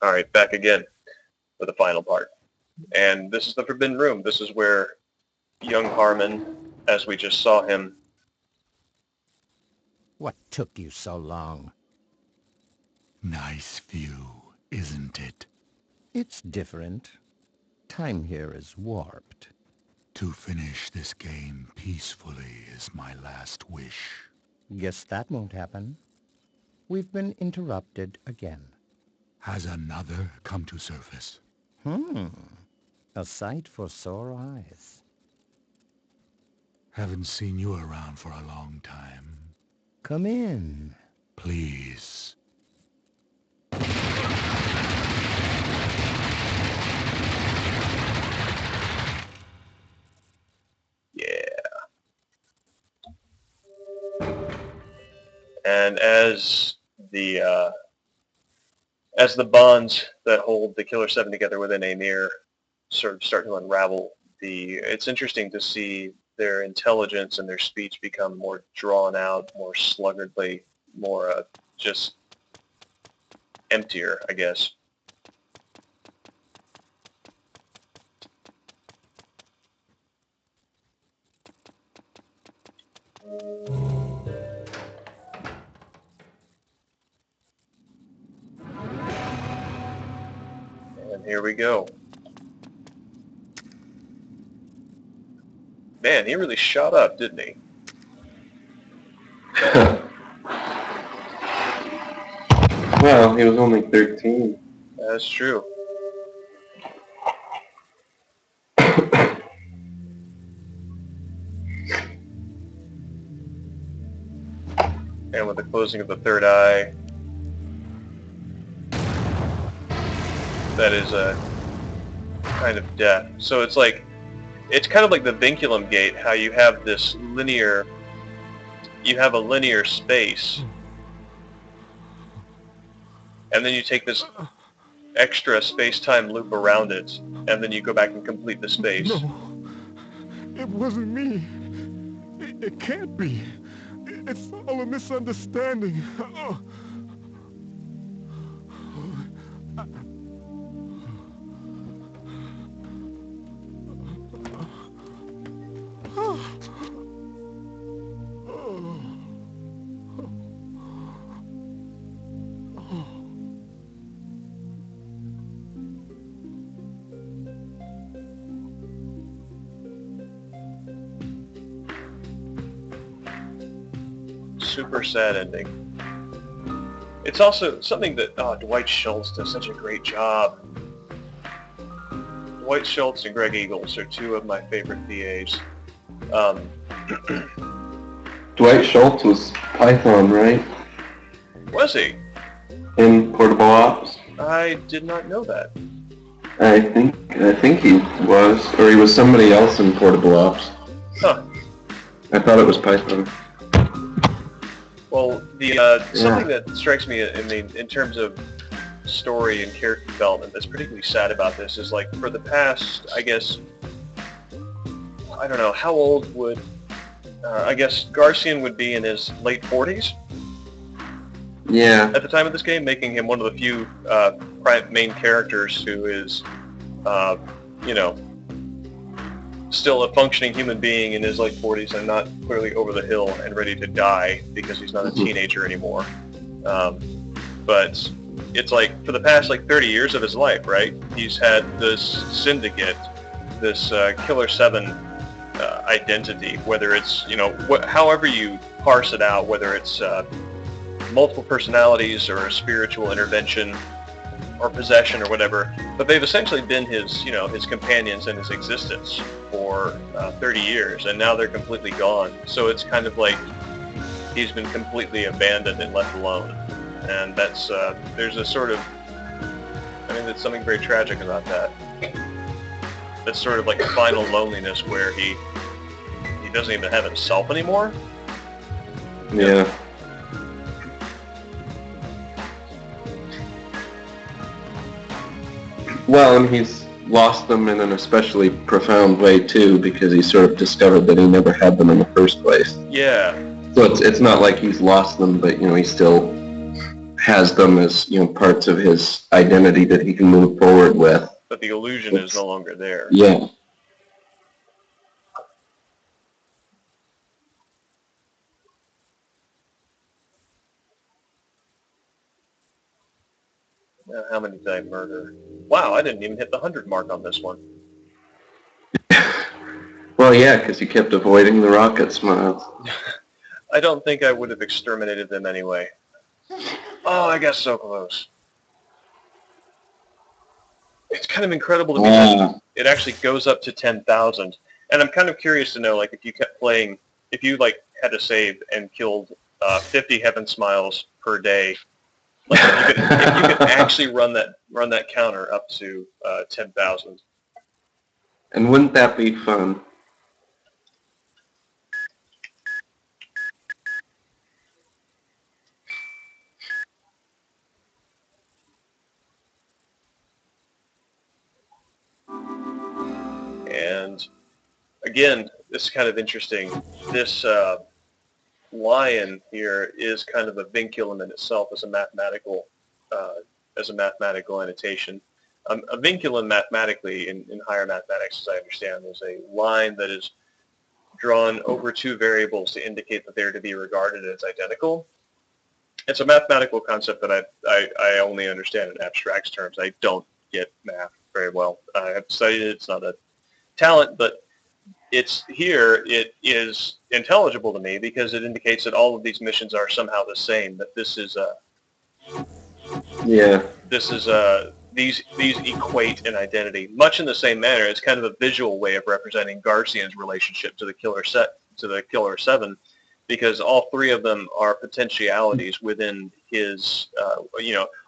All right, back again for the final part. And this is the Forbidden Room. This is where young Harmon, as we just saw him... What took you so long? Nice view, isn't it? It's different. Time here is warped. To finish this game peacefully is my last wish. Guess that won't happen. We've been interrupted again. Has another come to surface? A sight for sore eyes. Haven't seen you around for a long time. Come in. Please. Yeah. And as the bonds that hold the Killer 7 together within Amir sort of start to unravel, it's interesting to see their intelligence and their speech become more drawn out, more sluggardly, more just emptier, I guess. And here we go. Man, he really shot up, didn't he? Well, he was only 13. That's true. And with the closing of the third eye, that is a kind of death. So it's like, it's kind of like the vinculum gate, how you have this linear, you have a linear space, and then you take this extra space-time loop around it, and then you go back and complete the space. No, it wasn't me. It can't be. It's all a misunderstanding. Super sad ending. It's also something that Dwight Schultz does such a great job. Dwight Schultz and Greg Eagles are two of my favorite VAs. Dwight Schultz was Python, right? Was he? In Portable Ops? I did not know that. I think he was, or he was somebody else in Portable Ops. Huh. I thought it was Python. Well, something that strikes me in terms of story and character development that's particularly sad about this is, like, for the past, I guess, I don't know, how old would, I guess Garcian would be in his late 40s? Yeah. At the time of this game, making him one of the few main characters who is, you know, still a functioning human being in his late 40s and not clearly over the hill and ready to die because he's not a teenager anymore. But it's like, for the past, like, 30 years of his life, right? He's had this syndicate, this Killer 7 identity, whether it's, you know, however you parse it out, whether it's multiple personalities or a spiritual intervention or possession or whatever, but they've essentially been his, you know, his companions in his existence for 30 years, and now they're completely gone. So it's kind of like he's been completely abandoned and left alone. And that's, there's a sort of, I mean, there's something very tragic about that. That's sort of like a final loneliness where he doesn't even have himself anymore. Yeah. Well, and he's lost them in an especially profound way too, because he sort of discovered that he never had them in the first place. Yeah. So it's not like he's lost them, but, you know, he still has them as, parts of his identity that he can move forward with. But the illusion is no longer there. Yeah. How many did I murder? Wow, I didn't even hit the 100 mark on this one. Well, yeah, because you kept avoiding the rocket smiles. I don't think I would have exterminated them anyway. Oh, I got so close. It's kind of incredible to me that it actually goes up to 10,000. And I'm kind of curious to know, like, if you kept playing, if you, like, had to save and killed 50 Heaven Smiles per day, like, if you could actually run that counter up to 10,000. And wouldn't that be fun? And again, this is kind of interesting. This lion here is kind of a vinculum in itself as a mathematical annotation. A vinculum mathematically in higher mathematics, as I understand, is a line that is drawn over two variables to indicate that they're to be regarded as identical. It's a mathematical concept that I only understand in abstract terms. I don't get math very well. I have studied it. It's not a talent, but it is intelligible to me because it indicates that all of these missions are somehow the same, that these equate in identity, much in the same manner. It's kind of a visual way of representing Garcian's relationship to the killer 7, because all three of them are potentialities within his,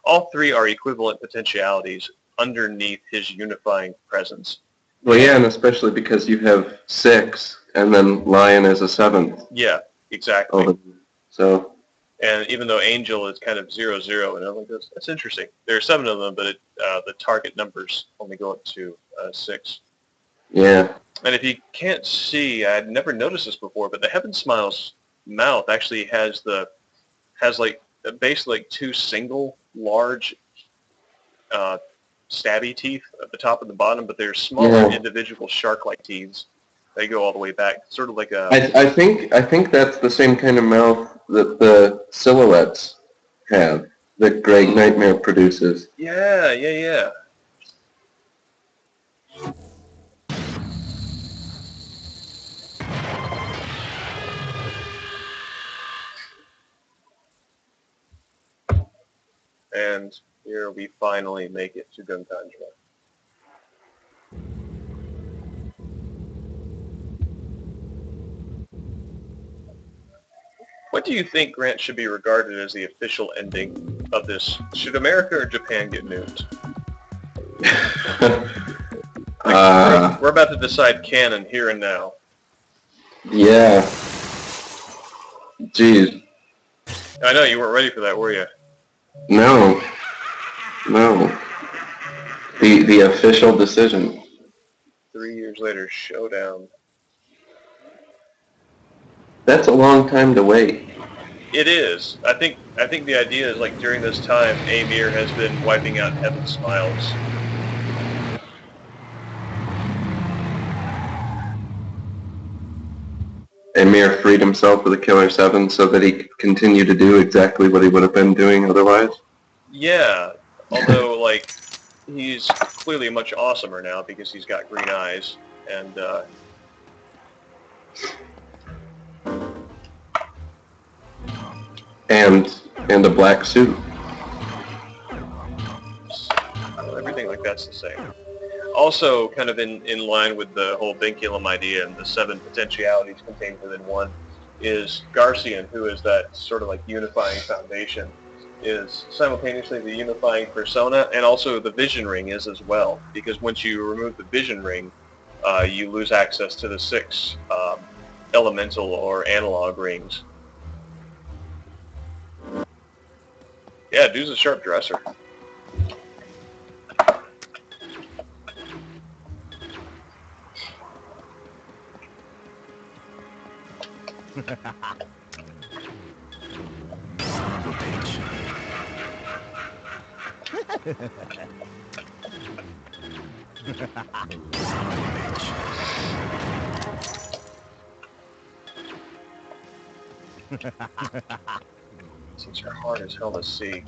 all three are equivalent potentialities underneath his unifying presence. Well, yeah, and especially because you have 6, and then Lion is a 7th. Yeah, exactly. So. And even though Angel is kind of 0, 0, and everything goes, that's interesting. There are 7 of them, but the target numbers only go up to 6. Yeah. And if you can't see, I had never noticed this before, but the Heaven Smiles mouth actually has basically 2 single large stabby teeth at the top and the bottom, but they're smaller individual shark-like teeth. They go all the way back, sort of like a... I think that's the same kind of mouth that the silhouettes have, that Greg Nightmare produces. Yeah. And here we finally make it to Gunkanjwa. What do you think, Grant, should be regarded as the official ending of this? Should America or Japan get nuked? We're about to decide canon here and now. Yeah. Jeez. I know, you weren't ready for that, were you? No. The official decision. 3 years later, showdown. That's a long time to wait. It is. I think the idea is, like, during this time, Amir has been wiping out Heaven Smiles. Amir freed himself with the Killer 7 so that he could continue to do exactly what he would have been doing otherwise? Yeah, although, like, he's clearly much awesomer now because he's got green eyes, and and a black suit. Everything like that's the same. Also, kind of in line with the whole vinculum idea and the 7 potentialities contained within one, is Garcian, who is that sort of like unifying foundation, is simultaneously the unifying persona, and also the vision ring is as well, because once you remove the vision ring, you lose access to the 6 elemental or analog rings. Yeah, dude's a sharp dresser. These are hard as hell to see.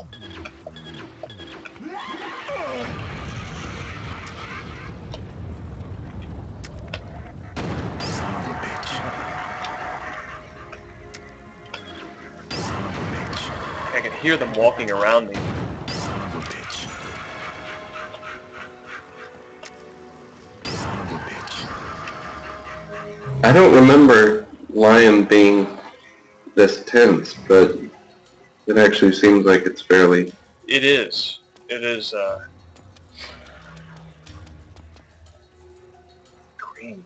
I can hear them walking around me. I don't remember Lion being this tense, but it actually seems like it's fairly... It is. It is, green.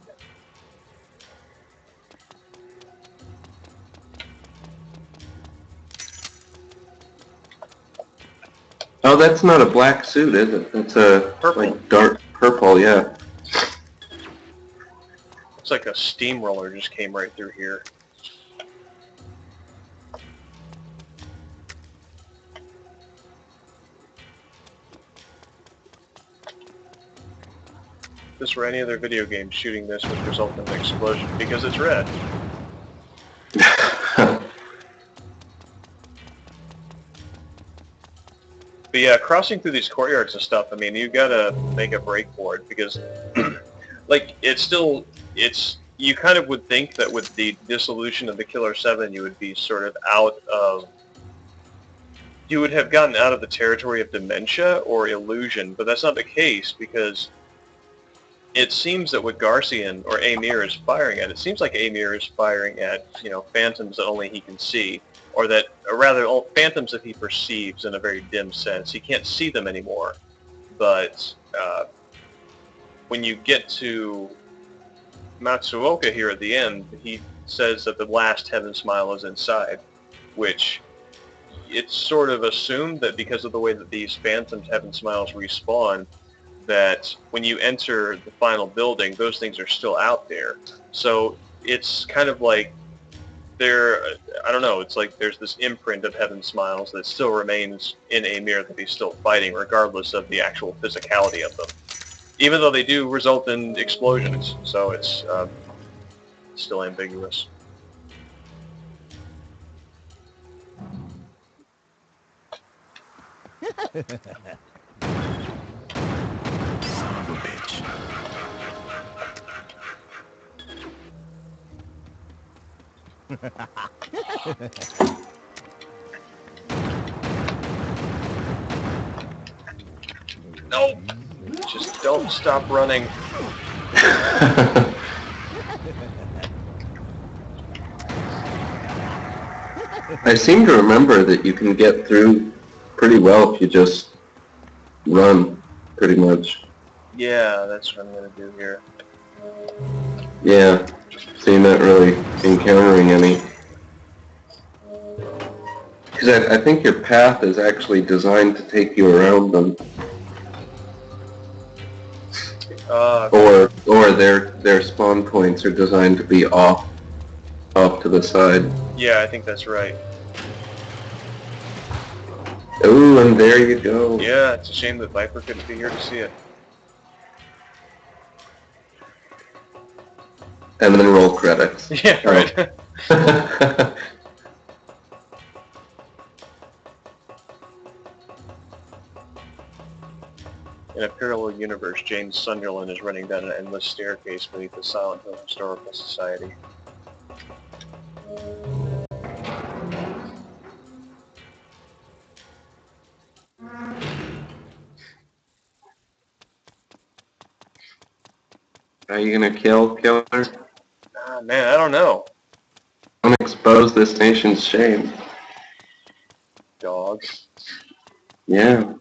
Oh, that's not a black suit, is it? That's a Purple. like dark purple, yeah. It's like a steamroller just came right through here. If this were any other video game, shooting this would result in an explosion because it's red. But yeah, crossing through these courtyards and stuff, I mean, you gotta make a break for it because, like, you kind of would think that with the dissolution of the killer7, you would be sort of you would have gotten out of the territory of dementia or illusion, but that's not the case because it seems that what Garcian or Amir is firing at, it seems like Amir is firing at, phantoms that only he can see, or rather, phantoms that he perceives in a very dim sense. He can't see them anymore, but when you get to Matsuoka here at the end, he says that the last heaven smile is inside, which it's sort of assumed that because of the way that these phantoms heaven smiles respawn, that when you enter the final building, those things are still out there. So it's kind of like I don't know, it's like there's this imprint of Heaven Smiles that still remains in Amir that he's still fighting regardless of the actual physicality of them. Even though they do result in explosions, so it's still ambiguous. Nope! Just don't stop running. I seem to remember that you can get through pretty well if you just run, pretty much. Yeah, that's what I'm going to do here. Yeah, so you're not really encountering any. Because I think your path is actually designed to take you around them. Or their spawn points are designed to be off to the side. Yeah, I think that's right. Ooh, and there you go. Yeah, it's a shame that Viper couldn't be here to see it. And then roll credits. Yeah, right. Oh. In a parallel universe, James Sunderland is running down an endless staircase beneath the Silent Hill Historical Society. Are you gonna kill Killer? Ah, man, I don't know. Don't expose this nation's shame. Dog. Yeah.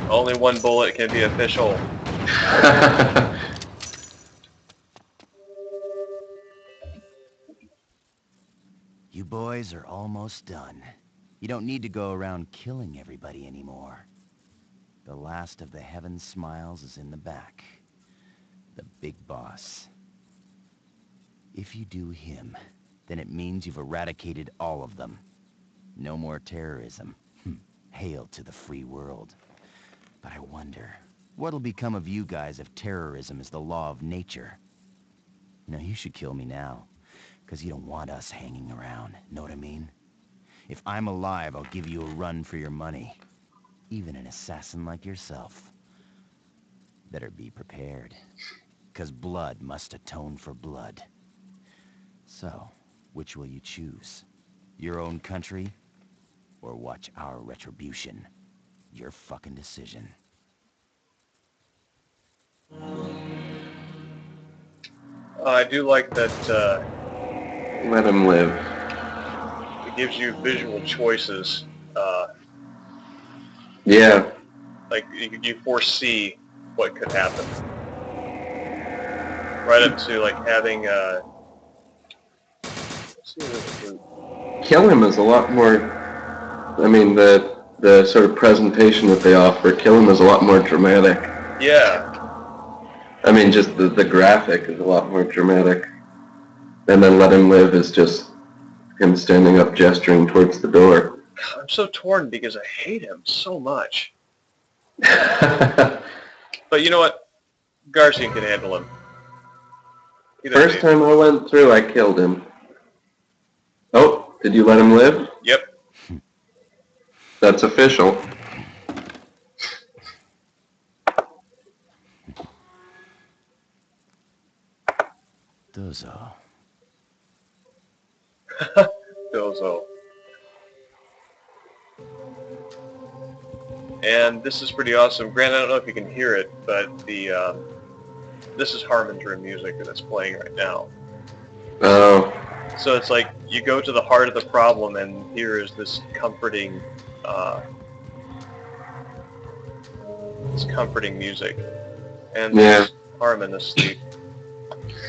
Only one bullet can be official. You boys are almost done. You don't need to go around killing everybody anymore. The last of the Heaven Smiles is in the back. The big boss. If you do him, then it means you've eradicated all of them. No more terrorism. Hail to the free world. But I wonder, what'll become of you guys if terrorism is the law of nature? You know, you should kill me now, because you don't want us hanging around, know what I mean? If I'm alive, I'll give you a run for your money. Even an assassin like yourself. Better be prepared, because blood must atone for blood. So, which will you choose? Your own country, or watch our retribution? Your fucking decision. I do like that Let him live. it gives you visual choices. Yeah. Like you foresee what could happen. Right up to like having. Let's see what Kill him is a lot more. I mean, the sort of presentation that they offer, Kill him is a lot more dramatic. yeah. I mean, just the graphic is a lot more dramatic. And then Let Him Live is just him standing up gesturing towards the door. I'm so torn because I hate him so much. But you know what? Garcian can handle him. First time I went through, I killed him. Oh, did you let him live? Yep. That's official. Dozo. Dozo. And this is pretty awesome. Grant, I don't know if you can hear it, but the this is Harmon's room music that's playing right now. Oh. So it's like you go to the heart of the problem, and here is this comforting music, and Yeah. Harmon asleep.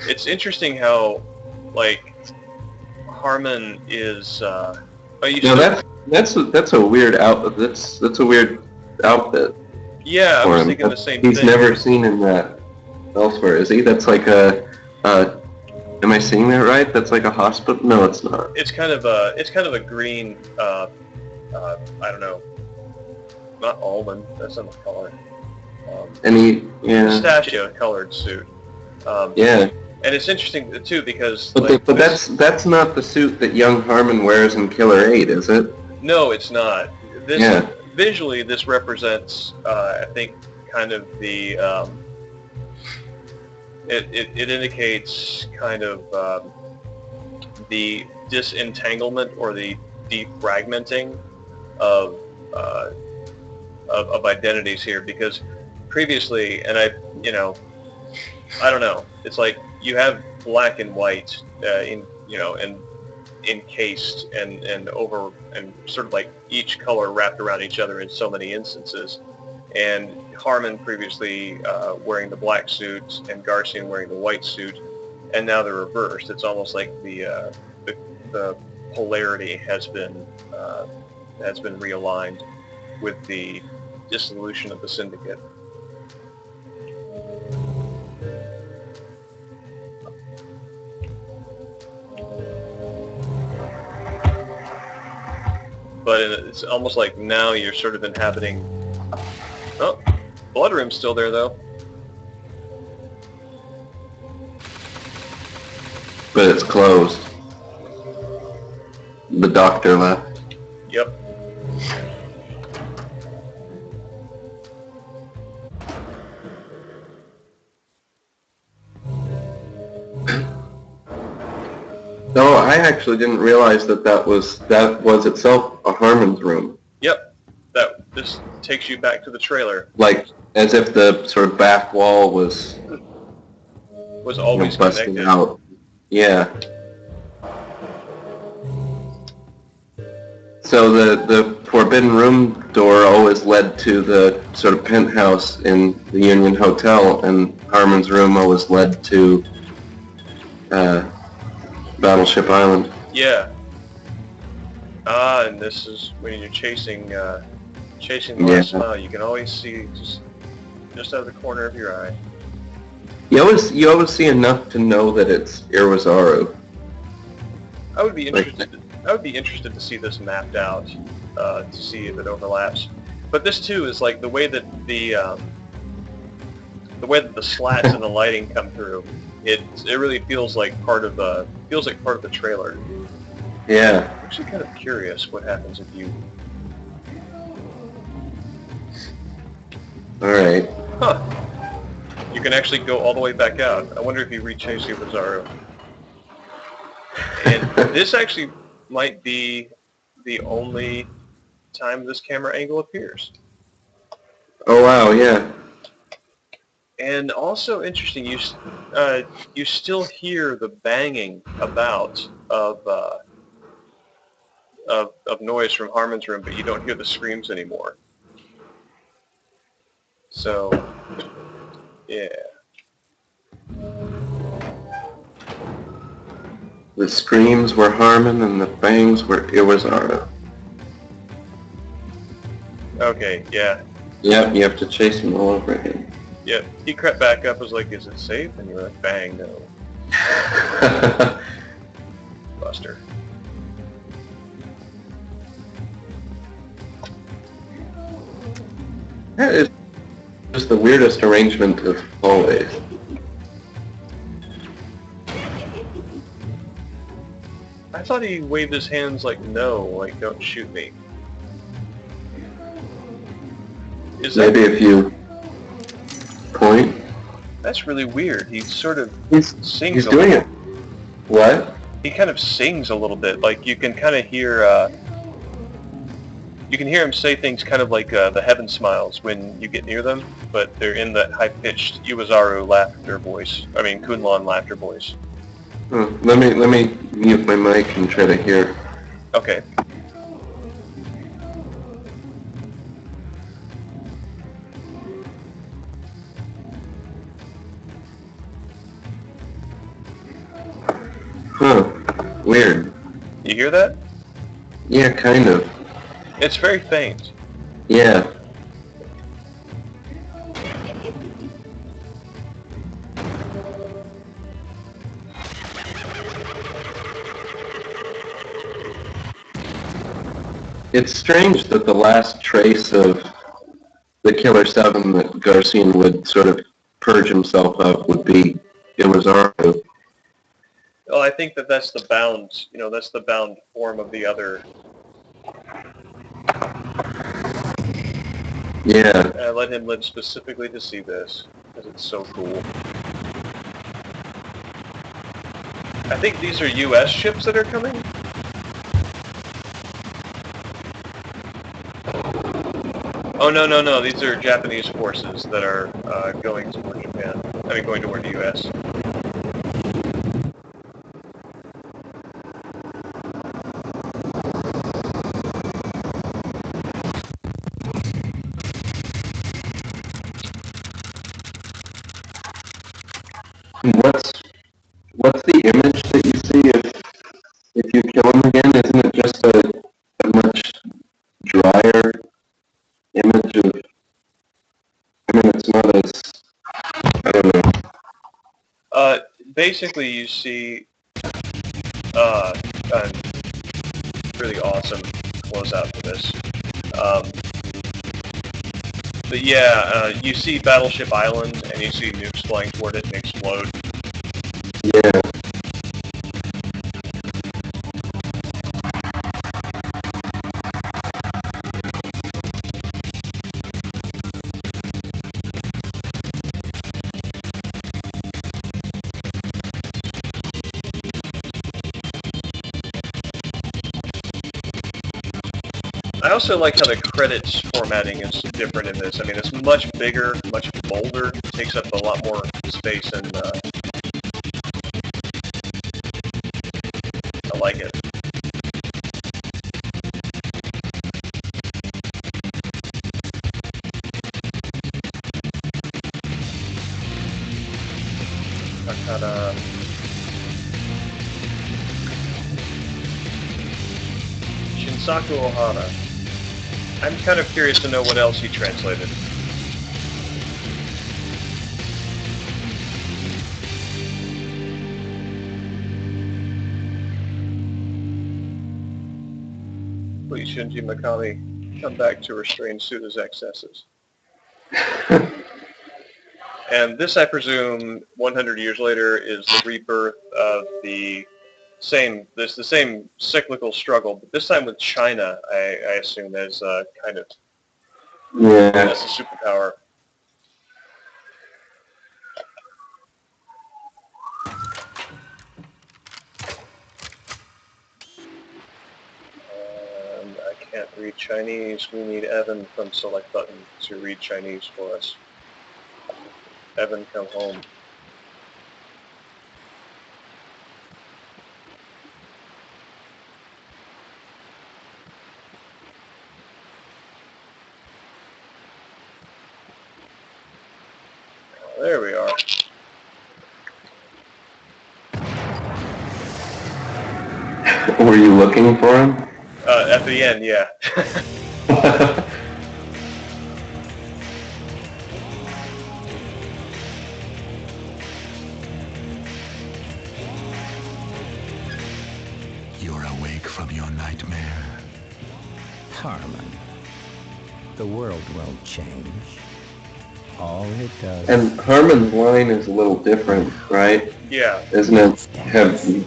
It's interesting how, like, Harmon is. That's a weird outfit. That's a weird outfit. Yeah, I for was him. thinking the same He's thing. never seen in that elsewhere, is he? That's like a. Am I seeing that right? That's like a hospital? No, it's not. It's kind of a green. I don't know. Not almond. That's not the color. Pistachio colored suit. Yeah. And it's interesting too because. But that's not the suit that young Harmon wears in Killer 8, is it? No, it's not. Yeah. Visually, this represents, I think, kind of the. It indicates kind of the disentanglement or the defragmenting of identities here, because previously, and I don't know, it's like you have black and white and encased and over and sort of like each color wrapped around each other in so many instances. And Harmon previously wearing the black suit and Garcian wearing the white suit, and now they're reversed. It's almost like the polarity has been realigned with the dissolution of the syndicate. But it's almost like now you're sort of inhabiting. Oh, Blood Room's still there though. But it's closed. The doctor left. Yep. No, I actually didn't realize that was itself a Harmon's room. Yep. This takes you back to the trailer. Like, as if the sort of back wall was Always busting connected. out. Yeah. So the Forbidden Room door always led to the sort of penthouse in the Union Hotel, and Harmon's room always led to Battleship Island. Yeah. And this is when you're chasing the last smile. You can always see just out of the corner of your eye. You always see enough to know that it's Iwazaru. I would be interested. I would be interested to see this mapped out, to see if it overlaps. But this too is like the way that the slats and the lighting come through. It really feels like part of the trailer. Yeah. I'm actually kind of curious what happens if you. All right. Huh. You can actually go all the way back out. I wonder if you re-chase your Bizarro. And this actually might be the only time this camera angle appears. Oh wow, yeah. And also interesting, you still hear the banging about of noise from Harmon's room, but you don't hear the screams anymore. So, yeah. The screams were Harmon and the bangs were Iwazara. Okay, yeah. Yep, you have to chase him all over again. Yep. He crept back up, was like, is it safe? And you were like, bang, no. Buster. That is just the weirdest arrangement of hallways. I thought he waved his hands like, no, like, don't shoot me. Is that... Maybe if you point. That's really weird. He sort of sings He's a doing little. it. What? He kind of sings a little bit. Like, you can kind of hear... you can hear him say things kind of like the Heaven Smiles when you get near them, but they're in that high-pitched Iwazaru laughter voice. I mean, Kunlun laughter voice. Let me mute my mic and try to hear. Okay. Huh. Weird. You hear that? Yeah, kind of. It's very faint. Yeah. It's strange that the last trace of the killer 7 that Garcian would sort of purge himself of would be Iwazaru. Well, I think that's the bound, that's the bound form of the other. Yeah. I let him live specifically to see this, because it's so cool. I think these are U.S. ships that are coming. Oh, no, these are Japanese forces that are going toward Japan. I mean, going toward the U.S. What's the image that you see if you kill him again? Isn't it just a much drier image of? I mean, it's not as, I don't know. Basically, you see a really awesome closeout for this. But yeah, you see Battleship Island, and you see nukes flying toward it and explode. Yeah. I also like how the credits formatting is different in this. I mean, it's much bigger, much bolder, takes up a lot more space, and I like it. Ta-da. Shinsaku Ohana. I'm kind of curious to know what else he translated. Please, Shinji Mikami, come back to restrain Suda's excesses. And this, I presume, 100 years later, is the rebirth of the same cyclical struggle, but this time with China, I assume, as kind of as a superpower. I can't read Chinese. We need Evan from Select Button to read Chinese for us. Evan, come home. Oh, there we are. Were you looking for him? At the end, yeah. You're awake from your nightmare. Harmon, the world won't change. All it does... And Harmon's line is a little different, right? Yeah. Isn't it?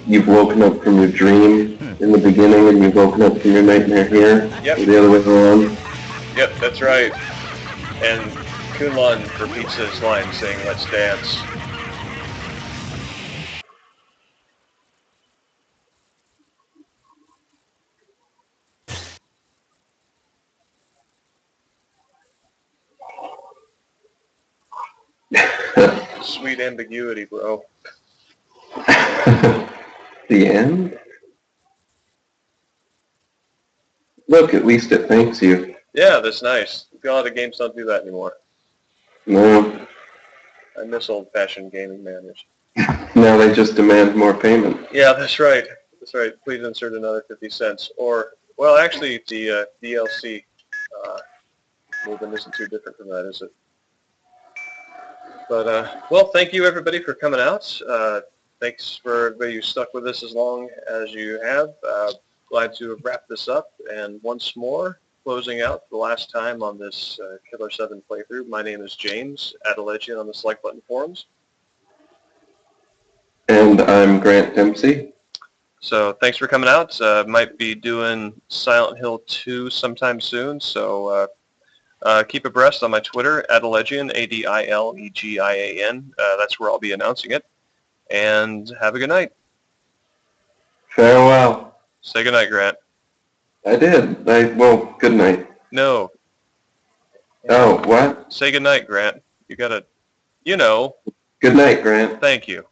You've woken up from your dream in the beginning and you've woken up from your nightmare here? Yep. Or the other way around? Yep, that's right. And Kunlun repeats his line saying, "Let's dance." Sweet ambiguity, bro. The end? Look, at least it thanks you. Yeah, that's nice. A lot of games don't do that anymore. No. I miss old-fashioned gaming manners. Now they just demand more payment. Yeah, that's right. That's right. Please insert another 50 cents. Or, well, actually, the DLC movement isn't too different from that, is it? But, well, thank you, everybody, for coming out. Thanks for everybody who stuck with us as long as you have. Glad to have wrapped this up. And once more, closing out for the last time on this Killer 7 playthrough, my name is James, Adilegian on the Select Button forums. And I'm Grant Dempsey. So thanks for coming out. Might be doing Silent Hill 2 sometime soon, so keep abreast on my Twitter, Adilegian, Adilegian. That's where I'll be announcing it. And have a good night. Farewell. Say good night, Grant. I did. Well, good night. No. Oh, what? Say good night, Grant. You gotta, you know. Good night, Grant. Thank you.